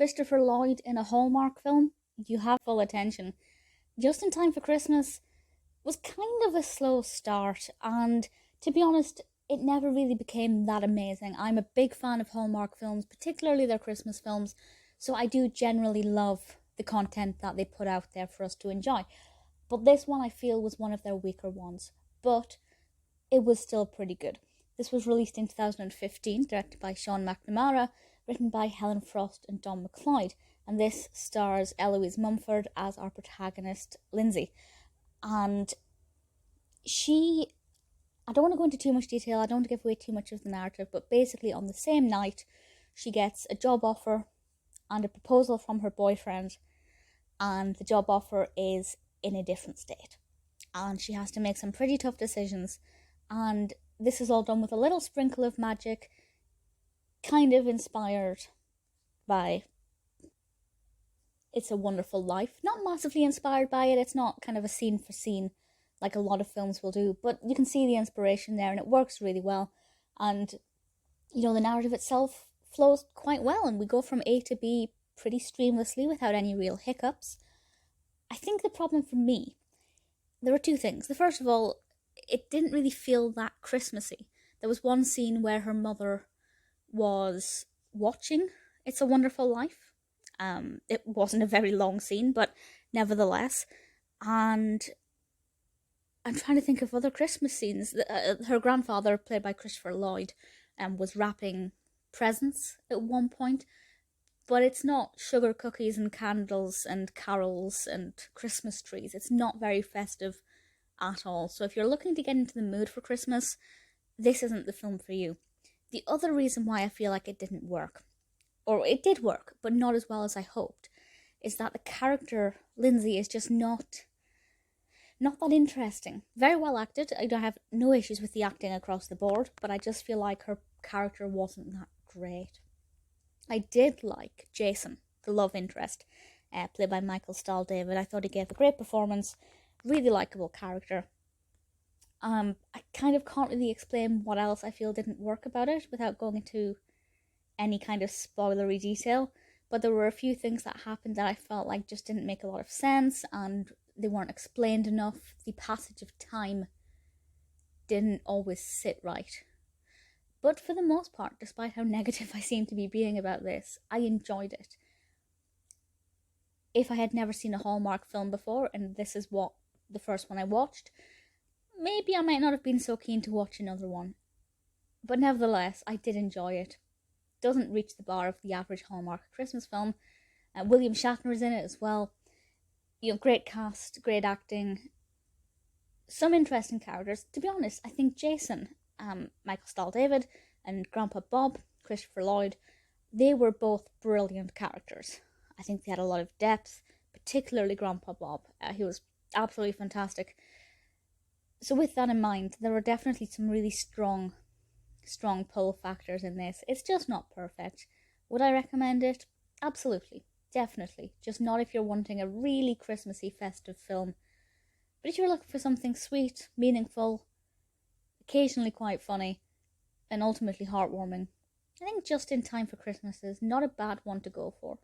Christopher Lloyd in a Hallmark film, you have full attention. Just in Time for Christmas was kind of a slow start, and to be honest, it never really became that amazing. I'm a big fan of Hallmark films, particularly their Christmas films, so I do generally love the content that they put out there for us to enjoy. But this one I feel was one of their weaker ones, but it was still pretty good. This was released in 2015, directed by Sean McNamara, written by Helen Frost and Don MacLeod, and this stars Eloise Mumford as our protagonist, Lindsay. And I don't want to go into too much detail, I don't want to give away too much of the narrative, but basically on the same night, she gets a job offer and a proposal from her boyfriend, and the job offer is in a different state. And she has to make some pretty tough decisions, and this is all done with a little sprinkle of magic, kind of inspired by It's a Wonderful Life. Not massively inspired by it, it's not kind of a scene for scene like a lot of films will do, but you can see the inspiration there and it works really well. And, you know, the narrative itself flows quite well and we go from A to B pretty streamlessly without any real hiccups. I think the problem for me, there were two things. The first of all, it didn't really feel that Christmassy. There was one scene where her mother was watching It's a Wonderful Life. It wasn't a very long scene, but nevertheless. And I'm trying to think of other Christmas scenes. Her grandfather, played by Christopher Lloyd, was wrapping presents at one point. But it's not sugar cookies and candles and carols and Christmas trees. It's not very festive at all. So if you're looking to get into the mood for Christmas, this isn't the film for you. The other reason why I feel like it didn't work, or it did work, but not as well as I hoped, is that the character, Lindsay, is just not that interesting. Very well acted. I don't have no issues with the acting across the board, but I just feel like her character wasn't that great. I did like Jason, the love interest, played by Stahl-David. I thought he gave a great performance, really likeable character. I kind of can't really explain what else I feel didn't work about it without going into any kind of spoilery detail, but there were a few things that happened that I felt like just didn't make a lot of sense and they weren't explained enough. The passage of time didn't always sit right. But for the most part, despite how negative I seem to be being about this, I enjoyed it. If I had never seen a Hallmark film before, and this is what the first one I watched, maybe I might not have been so keen to watch another one. But nevertheless, I did enjoy it. Doesn't reach the bar of the average Hallmark Christmas film. William Shatner is in it as well. You know, great cast, great acting, some interesting characters. To be honest, I think Jason, Stahl-David, and Grandpa Bob, Christopher Lloyd, they were both brilliant characters. I think they had a lot of depth, particularly Grandpa Bob. He was absolutely fantastic. So with that in mind, there were definitely some really strong pull factors in this. It's just not perfect. Would I recommend it? Absolutely. Definitely. Just not if you're wanting a really Christmassy festive film. But if you're looking for something sweet, meaningful, occasionally quite funny, and ultimately heartwarming, I think Just in Time for Christmas is not a bad one to go for.